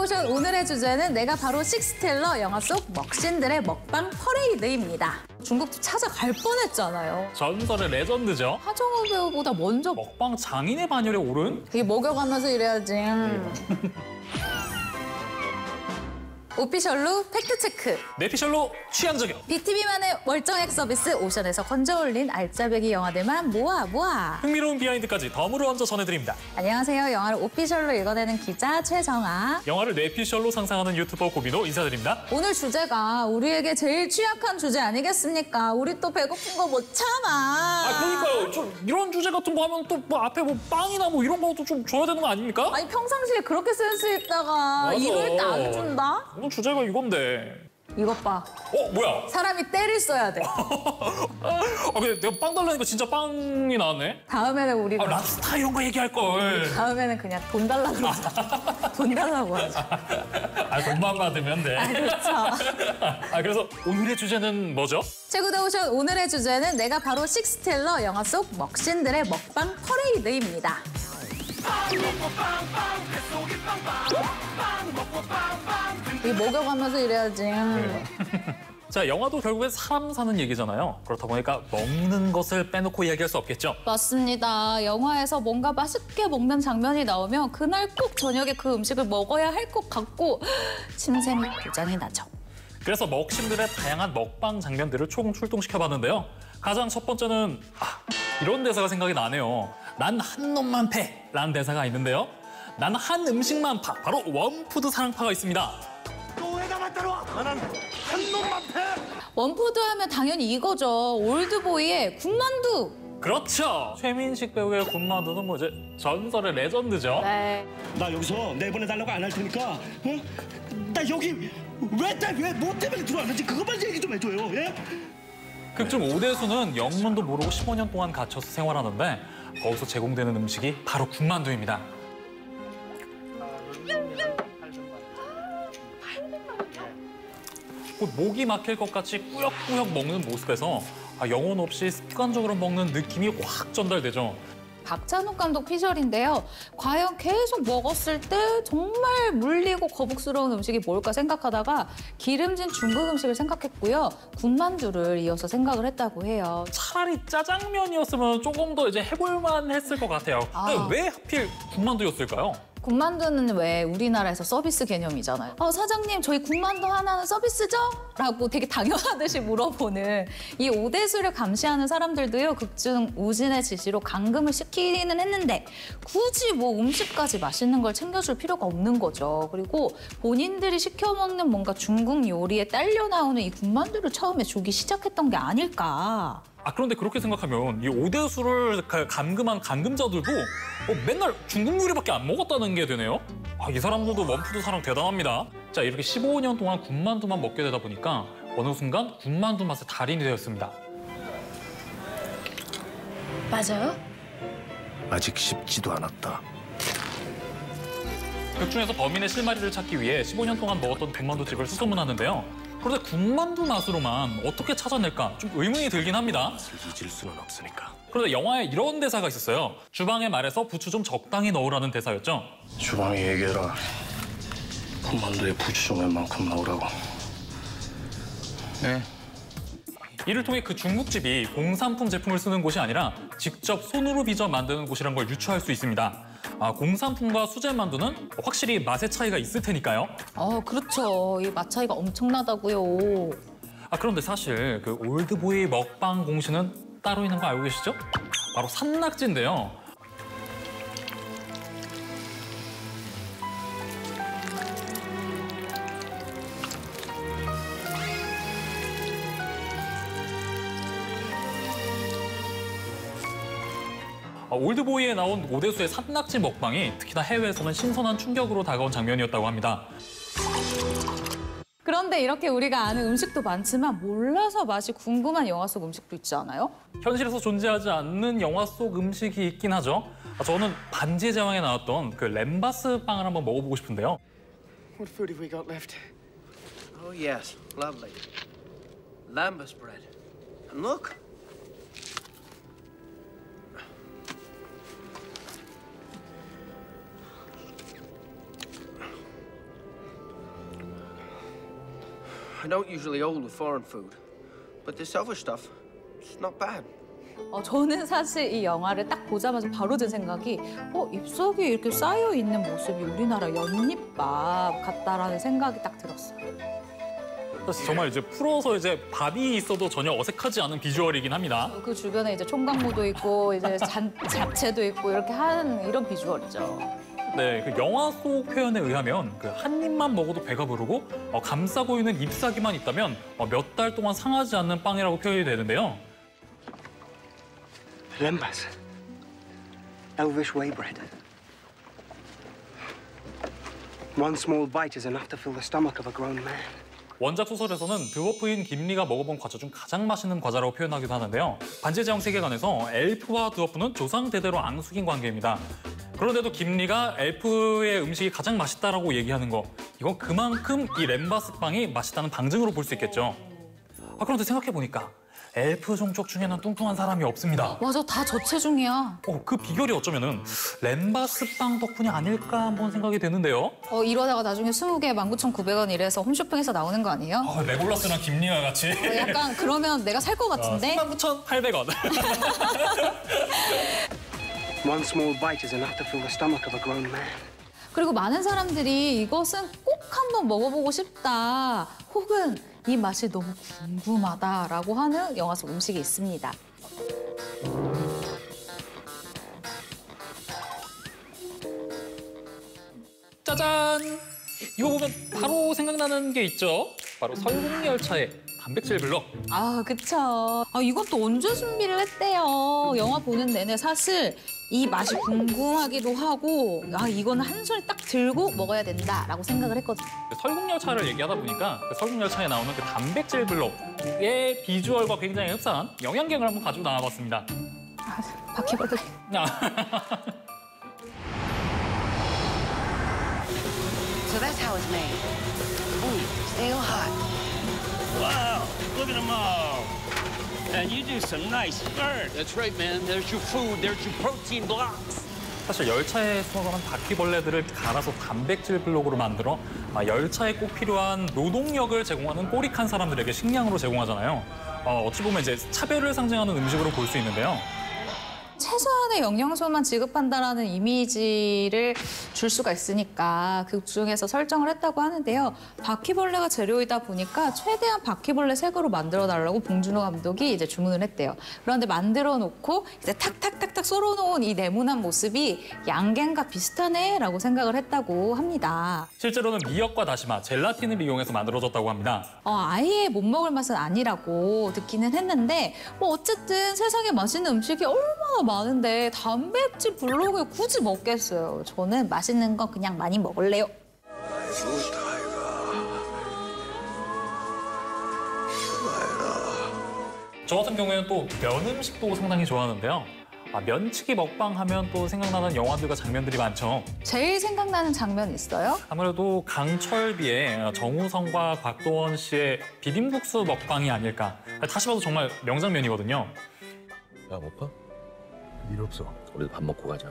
오션 오늘의 주제는 내가 바로 식스텔러, 영화 속 먹신들의 먹방 퍼레이드입니다. 중국집 찾아갈 뻔했잖아요. 전설의 레전드죠. 하정우 배우보다 먼저 먹방 장인의 반열에 오른? 되게 먹여가면서 이래야지. 오피셜로 팩트체크. 내피셜로 취향 저격. BTV만의 월정액 서비스 오션에서 건져올린 알짜배기 영화들만 모아. 흥미로운 비하인드까지 덤으로 얹어 전해드립니다. 안녕하세요. 영화를 오피셜로 읽어내는 기자 최정아. 영화를 내피셜로 상상하는 유튜버 고민호 인사드립니다. 오늘 주제가 우리에게 제일 취약한 주제 아니겠습니까? 우리 또 배고픈 거 못 참아. 그러니까요. 좀 이런 주제 같은 거 하면 또 뭐 앞에 뭐 빵이나 뭐 이런 것도 좀 줘야 되는 거 아닙니까? 아니 평상시에 그렇게 센스 있다가 맞아. 이럴 때 안 준다? 오늘 주제가 이건데. 이것 봐. 뭐야? 사람이 때를 써야 돼. 근데 내가 빵 달라니까 진짜 빵이 나왔네. 다음에는 우리가 랍스타 이런 거 얘기할 걸. 다음에는 그냥 돈 달라고 하자. 돈 달라고 하자. 돈만 받으면 돼. 그렇죠. 그래서 오늘의 주제는 뭐죠? 최고대 오션 오늘의 주제는 내가 바로 식스텔러, 영화 속 먹신들의 먹방 퍼레이드입니다. 이 먹여가면서 이래야지. 자, 영화도 결국엔 사람 사는 얘기잖아요. 그렇다 보니까 먹는 것을 빼놓고 이야기할 수 없겠죠. 맞습니다. 영화에서 뭔가 맛있게 먹는 장면이 나오면 그날 꼭 저녁에 그 음식을 먹어야 할 것 같고 침샘이 고장이 나죠. 그래서 먹신들의 다양한 먹방 장면들을 총 출동시켜봤는데요. 가장 첫 번째는 이런 대사가 생각이 나네요. 난 한 놈만 패! 라는 대사가 있는데요. 난 한 음식만 파! 바로 원푸드 사랑파가 있습니다. 나는 한 놈만 패! 원푸드 하면 당연히 이거죠. 올드보이의 군만두. 그렇죠. 최민식 배우의 군만두는 뭐 이제 전설의 레전드죠. 네. 나 여기서 내보내달라고 안 할 테니까 나 여기 왜 뭐 때문에 들어왔는지 그것만 얘기 좀 해줘요. 예? 극중 오대수는 영문도 모르고 15년 동안 갇혀서 생활하는데 거기서 제공되는 음식이 바로 군만두입니다. 곧 목이 막힐 것 같이 꾸역꾸역 먹는 모습에서 영혼 없이 습관적으로 먹는 느낌이 확 전달되죠. 박찬욱 감독 피셜인데요. 과연 계속 먹었을 때 정말 물리고 거북스러운 음식이 뭘까 생각하다가 기름진 중국 음식을 생각했고요. 군만두를 이어서 생각을 했다고 해요. 차라리 짜장면이었으면 조금 더 이제 해볼만 했을 것 같아요. 근데 왜 하필 군만두였을까요? 군만두는 왜 우리나라에서 서비스 개념이잖아요. 사장님 저희 군만두 하나는 서비스죠? 라고 되게 당연하듯이 물어보는 이 오대수를 감시하는 사람들도요. 극중 우진의 지시로 감금을 시키기는 했는데 굳이 뭐 음식까지 맛있는 걸 챙겨줄 필요가 없는 거죠. 그리고 본인들이 시켜 먹는 뭔가 중국 요리에 딸려 나오는 이 군만두를 처음에 주기 시작했던 게 아닐까. 그런데 그렇게 생각하면 이 오대수를 감금한 감금자들도 맨날 중국 요리밖에 안 먹었다는 게 되네요. 이 사람들도 원푸드 사랑 대단합니다. 자, 이렇게 15년 동안 군만두만 먹게 되다 보니까 어느 순간 군만두 맛의 달인이 되었습니다. 맞아요? 아직 쉽지도 않았다. 극중에서 범인의 실마리를 찾기 위해 15년 동안 먹었던 군만두집을 수소문하는데요. 그런데 군만두 맛으로만 어떻게 찾아낼까 좀 의문이 들긴 합니다. 잊을 수는 없으니까. 그런데 영화에 이런 대사가 있었어요. 주방에 말해서 부추 좀 적당히 넣으라는 대사였죠. 주방에 얘기해라. 군만두에 부추 좀 웬만큼 넣으라고. 네. 이를 통해 그 중국집이 공산품 제품을 쓰는 곳이 아니라 직접 손으로 빚어 만드는 곳이란 걸 유추할 수 있습니다. 공산품과 수제 만두는 확실히 맛의 차이가 있을 테니까요. 그렇죠. 이 맛 차이가 엄청나다고요. 그런데 사실 그 올드보이 먹방 공신은 따로 있는 거 알고 계시죠? 바로 산낙지인데요. 올드보이에 나온 오대수의 산낙지 먹방이 특히나 해외에서는 신선한 충격으로 다가온 장면이었다고 합니다. 그런데 이렇게 우리가 아는 음식도 많지만 몰라서 맛이 궁금한 영화 속 음식도 있지 않아요? 현실에서 존재하지 않는 영화 속 음식이 있긴 하죠. 저는 반지의 제왕에 나왔던 그 램바스 빵을 한번 먹어보고 싶은데요. What food have we got left? Oh, yes. Lovely. Lambus bread. And look. I don't usually hold with foreign food, but this other stuff, it's not bad. 저는 사실 이 영화를 딱 보자마자 바로 든 생각이 잎속에 이렇게 쌓여 있는 모습이 우리나라 연잎밥 같다라는 생각이 딱 들었어요. 그래서 정말 이제 풀어서 이제 밥이 있어도 전혀 어색하지 않은 비주얼이긴 합니다. 그 주변에 이제 총각무도 있고 이제 잡채도 있고 이렇게 하는 이런 비주얼이죠. 네, 그 영화 속 표현에 의하면 그 한 입만 먹어도 배가 부르고 감싸고 있는 잎사귀만 있다면 몇 달 동안 상하지 않는 빵이라고 표현이 되는데요. Lembas. Elvish whey bread. One small bite is enough to fill the stomach of a grown man. 원작 소설에서는 드워프인 김리가 먹어본 과자 중 가장 맛있는 과자라고 표현하기도 하는데요. 반지의 제왕 세계관에서 엘프와 드워프는 조상 대대로 앙숙인 관계입니다. 그런데도 김리가 엘프의 음식이 가장 맛있다라고 얘기하는 거, 이건 그만큼 이 램바스 빵이 맛있다는 방증으로 볼 수 있겠죠. 그런데 생각해보니까 엘프 종족 중에는 뚱뚱한 사람이 없습니다. 맞아, 다 저체중이야. 그 비결이 어쩌면은 램바스 빵 덕분이 아닐까 한번 생각이 되는데요. 이러다가 나중에 20개 19,900원 이래서 홈쇼핑에서 나오는 거 아니에요? 레골라스랑 김리가 같이. 약간 그러면 내가 살 것 같은데? 39,800원. One small bite is enough to fill the stomach of a grown man. 그리고 많은 사람들이 이것은 꼭 한번 먹어보고 싶다, 혹은 이 맛이 너무 궁금하다라고 하는 영화 속 음식이 있습니다. 짜잔! 이거 보면 바로 생각나는 게 있죠? 바로 설국열차의 단백질 블럭. 그쵸. 이건 또 언제 준비를 했대요. 영화 보는 내내 사실 이 맛이 궁금하기도 하고 이거는 한 손에 딱 들고 먹어야 된다라고 생각을 했거든요. 설국열차를 얘기하다 보니까 그 설국열차에 나오는 그 단백질 블럭의 비주얼과 굉장히 흡사한 영양갱을 한번 가지고 나와봤습니다. 바퀴벌레. So that's how it's made. Still hot. Wow, look at them all. And you do some nice work. That's right, man. There's your food. There's your protein blocks. 사실 열차에 숨어가는 바퀴벌레들을 갈아서 단백질 블록으로 만들어 열차에 꼭 필요한 노동력을 제공하는 꼬릭한 사람들에게 식량으로 제공하잖아요. 어찌 보면 이제 차별을 상징하는 음식으로 볼 수 있는데요. 최소한의 영양소만 지급한다라는 이미지를 줄 수가 있으니까 그 중에서 설정을 했다고 하는데요. 바퀴벌레가 재료이다 보니까 최대한 바퀴벌레 색으로 만들어달라고 봉준호 감독이 이제 주문을 했대요. 그런데 만들어 놓고 이제 탁탁탁탁 썰어놓은 이 네모난 모습이 양갱과 비슷하네라고 생각을 했다고 합니다. 실제로는 미역과 다시마, 젤라틴을 이용해서 만들어졌다고 합니다. 아예 못 먹을 맛은 아니라고 듣기는 했는데 어쨌든 세상에 맛있는 음식이 얼마나 많은데 단백질 블록을 굳이 먹겠어요. 저는 맛있는 거 그냥 많이 먹을래요. 저 같은 경우에는 또 면 음식도 상당히 좋아하는데요. 면치기 먹방 하면 또 생각나는 영화들과 장면들이 많죠. 제일 생각나는 장면 있어요? 아무래도 강철비의 정우성과 곽도원 씨의 비빔국수 먹방이 아닐까. 다시 봐도 정말 명장면이거든요. 야, 못 봐? 일 없어. 우리도 밥 먹고 가자.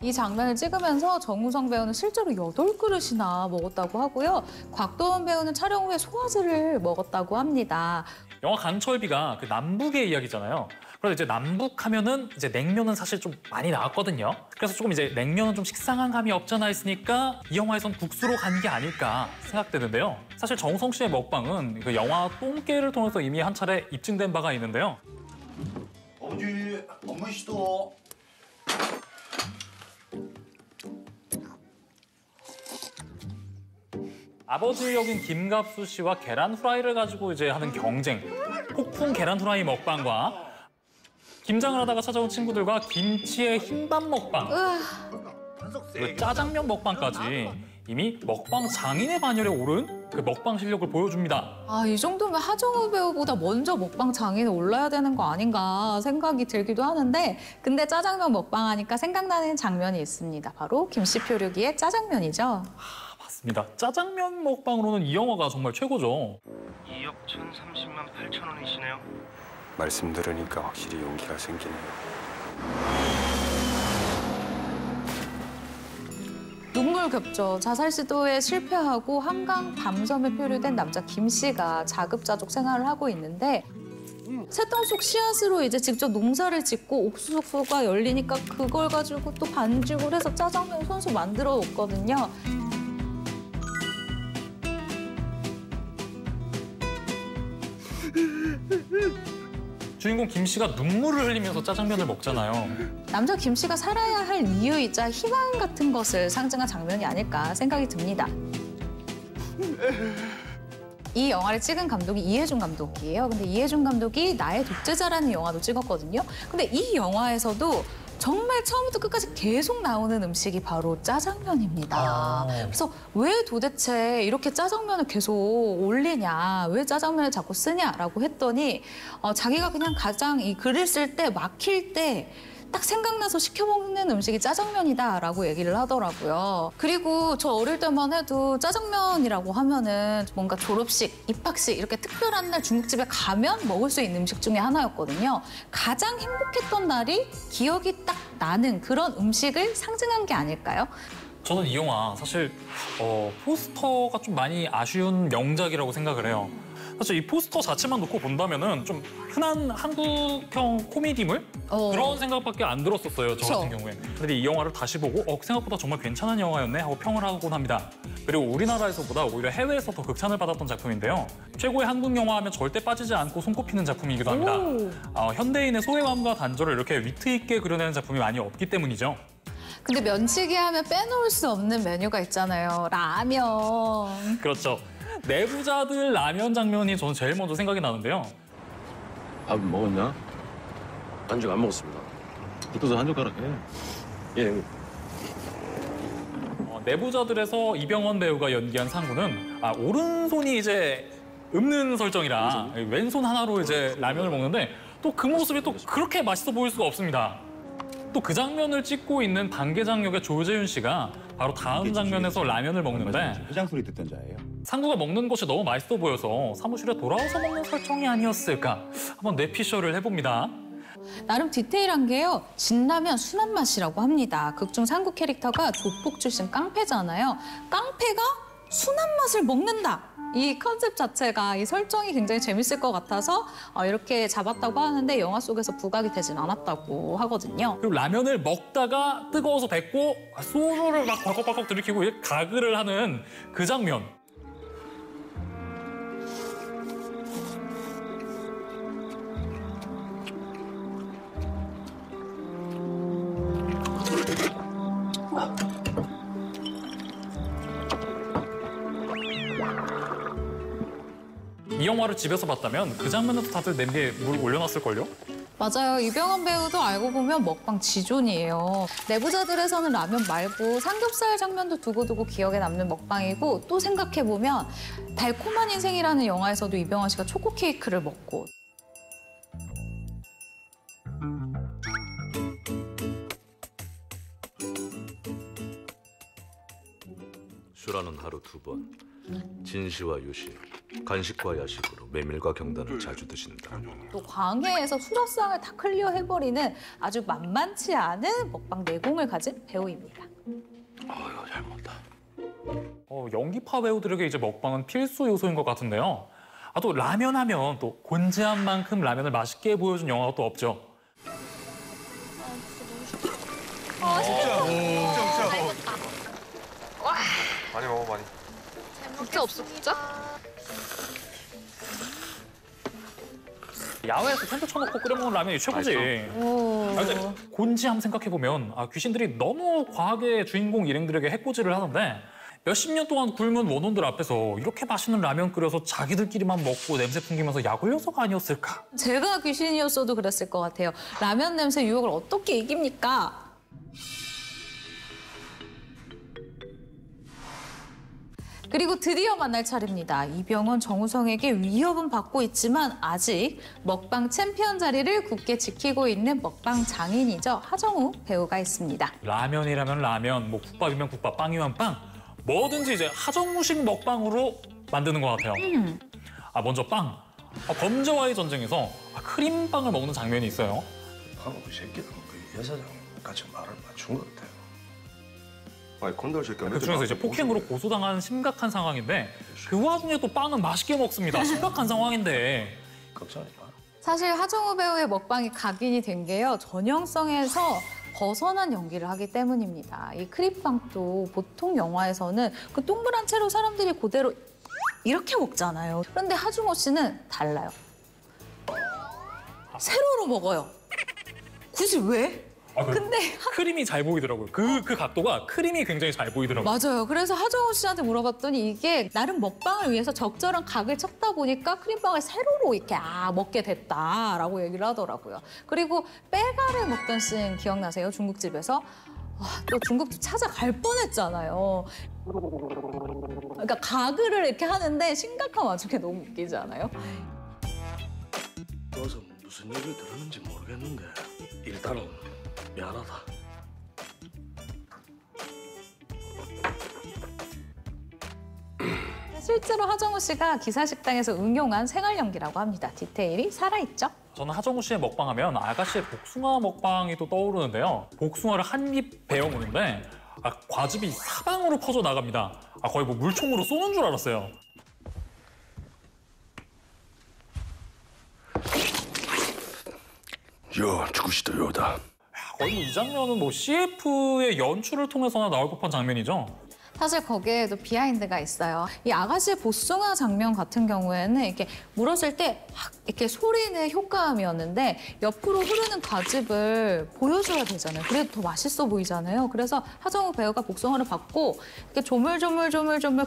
이 장면을 찍으면서 정우성 배우는 실제로 8그릇이나 먹었다고 하고요. 곽도원 배우는 촬영 후에 소화제를 먹었다고 합니다. 영화 강철비가 그 남북의 이야기잖아요. 그런데 이제 남북하면은 이제 냉면은 사실 좀 많이 나왔거든요. 그래서 조금 이제 냉면은 좀 식상한 감이 없잖아 있으니까 이 영화에선 국수로 간 게 아닐까 생각되는데요. 사실 정우성 씨의 먹방은 그 영화 똥개를 통해서 이미 한 차례 입증된 바가 있는데요. 아버지, 엄마 시도. 아버지 역인 김갑수 씨와 계란 후라이를 가지고 이제 하는 경쟁. 폭풍 계란 후라이 먹방과 김장을 하다가 찾아온 친구들과 김치의 흰밥 먹방, 그리고 짜장면 먹방까지 이미 먹방 장인의 반열에 오른 그 먹방 실력을 보여줍니다. 이 정도면 하정우 배우보다 먼저 먹방 장인에 올라야 되는 거 아닌가 생각이 들기도 하는데 근데 짜장면 먹방 하니까 생각나는 장면이 있습니다. 바로 김씨 표류기의 짜장면이죠. 맞습니다. 짜장면 먹방으로는 이 영화가 정말 최고죠. 2억 1,030만 8천 원이시네요. 말씀 들으니까 확실히 용기가 생기네요. 우연을 겪죠. 자살 시도에 실패하고 한강 밤섬에 표류된 남자 김 씨가 자급자족 생활을 하고 있는데 새똥 속 씨앗으로 이제 직접 농사를 짓고 옥수수가 열리니까 그걸 가지고 또 반죽을 해서 짜장면 손수 만들어 먹거든요. 주인공 김 씨가 눈물을 흘리면서 짜장면을 먹잖아요. 남자 김 씨가 살아야 할 이유이자 희망 같은 것을 상징한 장면이 아닐까 생각이 듭니다. 이 영화를 찍은 감독이 이해준 감독이에요. 근데 이해준 감독이 나의 독재자라는 영화도 찍었거든요. 근데 이 영화에서도 정말 처음부터 끝까지 계속 나오는 음식이 바로 짜장면입니다. 그래서 왜 도대체 이렇게 짜장면을 계속 올리냐, 왜 짜장면을 자꾸 쓰냐라고 했더니 자기가 그냥 가장 이 글을 쓸 때 막힐 때 딱 생각나서 시켜 먹는 음식이 짜장면이다라고 얘기를 하더라고요. 그리고 저 어릴 때만 해도 짜장면이라고 하면은 뭔가 졸업식, 입학식 이렇게 특별한 날 중국집에 가면 먹을 수 있는 음식 중에 하나였거든요. 가장 행복했던 날이 기억이 딱 나는 그런 음식을 상징한 게 아닐까요? 저는 이 영화 사실 포스터가 좀 많이 아쉬운 명작이라고 생각을 해요. 사실 이 포스터 자체만 놓고 본다면은 좀 흔한 한국형 코미디물 그런 생각밖에 안 들었었어요. 저 같은 경우에. 근데 이 영화를 다시 보고 생각보다 정말 괜찮은 영화였네 하고 평을 하곤 합니다. 그리고 우리나라에서보다 오히려 해외에서 더 극찬을 받았던 작품인데요. 최고의 한국 영화 하면 절대 빠지지 않고 손꼽히는 작품이기도 합니다. 현대인의 소외감과 단절을 이렇게 위트 있게 그려내는 작품이 많이 없기 때문이죠. 근데 면치기 하면 빼놓을 수 없는 메뉴가 있잖아요. 라면. 그렇죠. 내부자들 라면 장면이 저는 제일 먼저 생각이 나는데요. 밥 먹었냐? 안주 안 먹었습니다. 붙어서 한 젓가락 해. 예. 내부자들에서 이병헌 배우가 연기한 상구는 오른손이 이제 읊는 설정이라 왼손 하나로 이제 라면을 먹는데 또 그 모습이 또 그렇게 맛있어 보일 수가 없습니다. 또 그 장면을 찍고 있는 반계장 역의 조재윤 씨가 바로 다음 장면에서 라면을 먹는데 회장 소리 듣던 자예요. 상구가 먹는 것이 너무 맛있어 보여서 사무실에 돌아와서 먹는 설정이 아니었을까 한번 뇌피셜을 해봅니다. 나름 디테일한 게요. 진라면 순한 맛이라고 합니다. 극중 상구 캐릭터가 조폭 출신 깡패잖아요. 깡패가 순한 맛을 먹는다. 이 컨셉 자체가 이 설정이 굉장히 재밌을 것 같아서 이렇게 잡았다고 하는데 영화 속에서 부각이 되진 않았다고 하거든요. 그리고 라면을 먹다가 뜨거워서 뱉고 소주를 막 벌컥벌컥 들이키고 가글을 하는 그 장면. 이 영화를 집에서 봤다면 그 장면에서 다들 냄비에 물 올려놨을걸요? 맞아요. 이병헌 배우도 알고 보면 먹방 지존이에요. 내부자들에서는 라면 말고 삼겹살 장면도 두고두고 기억에 남는 먹방이고 또 생각해보면 달콤한 인생이라는 영화에서도 이병헌 씨가 초코 케이크를 먹고 술하는 하루 2번, 진시와 유시, 간식과 야식으로 메밀과 경단을 자주 드신다. 또 광해에서 수라상을 다 클리어해버리는 아주 만만치 않은 먹방 내공을 가진 배우입니다. 잘 먹었다. 연기파 배우들에게 이제 먹방은 필수 요소인 것 같은데요. 또 라면 하면 또 곤지한 만큼 라면을 맛있게 보여준 영화가 또 없죠. 많이 먹어 많이. 국자 없어 국자? 야외에서 텐트 쳐놓고 끓여 먹는 라면이 최고지. 근데 곤지함 생각해보면 귀신들이 너무 과하게 주인공 일행들에게 해코지를 하는데 몇십 년 동안 굶은 원혼들 앞에서 이렇게 맛있는 라면 끓여서 자기들끼리만 먹고 냄새 풍기면서 약 올려서가 아니었을까? 제가 귀신이었어도 그랬을 것 같아요. 라면 냄새 유혹을 어떻게 이깁니까? 그리고 드디어 만날 차례입니다. 이병헌, 정우성에게 위협은 받고 있지만 아직 먹방 챔피언 자리를 굳게 지키고 있는 먹방 장인이죠. 하정우 배우가 있습니다. 라면이라면 라면, 뭐 국밥이면 국밥, 빵이면 빵. 뭐든지 이제 하정우식 먹방으로 만드는 것 같아요. 먼저 빵. 범죄와의 전쟁에서 크림빵을 먹는 장면이 있어요. 방금 그 새끼는 그 여사장 같이 말을 맞춘 것 같아요. 아니 건달 새끼야. 그 중에서 이제 폭행으로 고소당한 심각한 상황인데 그 와중에 또 빵은 맛있게 먹습니다. 심각한 상황인데. 걱정하지 마. 사실 하정우 배우의 먹방이 각인이 된 게요. 전형성에서 벗어난 연기를 하기 때문입니다. 이 크림빵도 보통 영화에서는 그 동그란 채로 사람들이 그대로 이렇게 먹잖아요. 그런데 하정우 씨는 달라요. 세로로 먹어요. 굳이 왜? 근데 크림이 잘 보이더라고요. 그 각도가 크림이 굉장히 잘 보이더라고요. 맞아요. 그래서 하정우 씨한테 물어봤더니 이게 나름 먹방을 위해서 적절한 각을 쳤다 보니까 크림빵을 세로로 이렇게 먹게 됐다라고 얘기를 하더라고요. 그리고 빼가를 먹던 씬 기억나세요? 중국집에서? 또 중국집 찾아갈 뻔했잖아요. 그러니까 가글을 이렇게 하는데 심각한 와중에 너무 웃기지 않아요? 와서 무슨 얘기를 들었는지 모르겠는데 일단은 미안하다. 실제로 하정우 씨가 기사식당에서 응용한 생활 연기라고 합니다. 디테일이 살아있죠? 저는 하정우 씨의 먹방하면 아가씨의 복숭아 먹방이 또 떠오르는데요. 복숭아를 한 입 베어 먹는데 과즙이 사방으로 퍼져 나갑니다. 거의 뭐 물총으로 쏘는 줄 알았어요. 요 죽으시다 요다. 거의 이 장면은 뭐 CF의 연출을 통해서나 나올 법한 장면이죠. 사실 거기에도 비하인드가 있어요. 이 아가씨의 복숭아 장면 같은 경우에는 이렇게 물었을 때 이렇게 소리는 효과음이었는데 옆으로 흐르는 과즙을 보여줘야 되잖아요. 그래도 더 맛있어 보이잖아요. 그래서 하정우 배우가 복숭아를 받고 이렇게 조물조물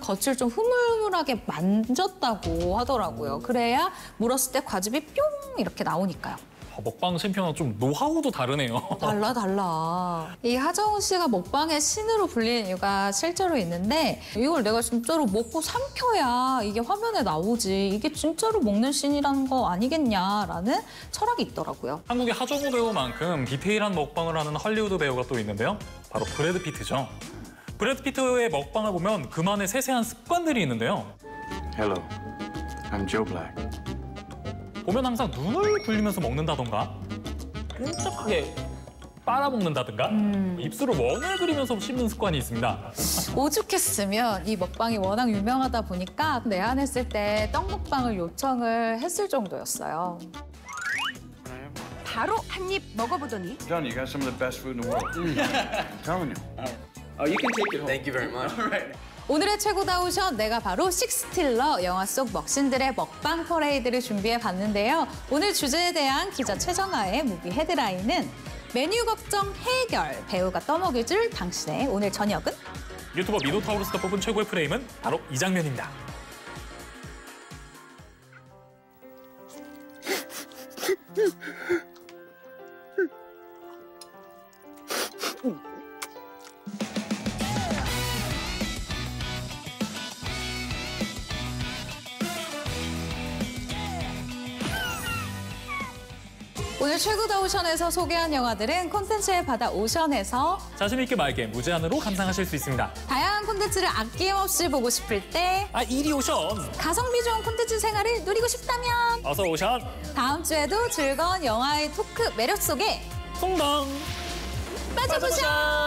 겉을 좀 흐물흐물하게 만졌다고 하더라고요. 그래야 물었을 때 과즙이 뿅 이렇게 나오니까요. 먹방 챔피언은 좀 노하우도 다르네요. 달라. 이 하정우 씨가 먹방의 신으로 불리는 이유가 실제로 있는데 이걸 내가 진짜로 먹고 삼켜야 이게 화면에 나오지. 이게 진짜로 먹는 신이라는 거 아니겠냐라는 철학이 있더라고요. 한국의 하정우 배우만큼 디테일한 먹방을 하는 헐리우드 배우가 또 있는데요. 바로 브래드 피트죠. 브래드 피트의 먹방을 보면 그만의 세세한 습관들이 있는데요. Hello, I'm Joe Black. 보면 항상 눈을 굴리면서 먹는다던가 끈적하게 빨아먹는다든가 입술을 멍을 그리면서 씹는 습관이 있습니다. 오죽했으면 이 먹방이 워낙 유명하다 보니까 내한했을 때 떡 먹방을 요청을 했을 정도였어요. 바로 한 입 먹어보더니 John, you got some of the best food in the world. I'm telling you. Oh, you can take it home. Thank you very much. All right. 오늘의 최고다우션 내가 바로 식스틸러 영화 속 먹신들의 먹방 퍼레이드를 준비해봤는데요. 오늘 주제에 대한 기자 최정아의 무비 헤드라인은 메뉴 걱정 해결, 배우가 떠먹일 줄 당신의 오늘 저녁은? 유튜버 미노타우루스가 뽑은 최고의 프레임은 바로 이 장면입니다. 오늘 최고다우션에서 소개한 영화들은 콘텐츠의 바다 오션에서 자신 있게 맑게 무제한으로 감상하실 수 있습니다. 다양한 콘텐츠를 아낌없이 보고 싶을 때 이리 오션! 가성비 좋은 콘텐츠 생활을 누리고 싶다면 어서 오션! 다음 주에도 즐거운 영화의 토크 매력 속에 풍덩! 빠져보자!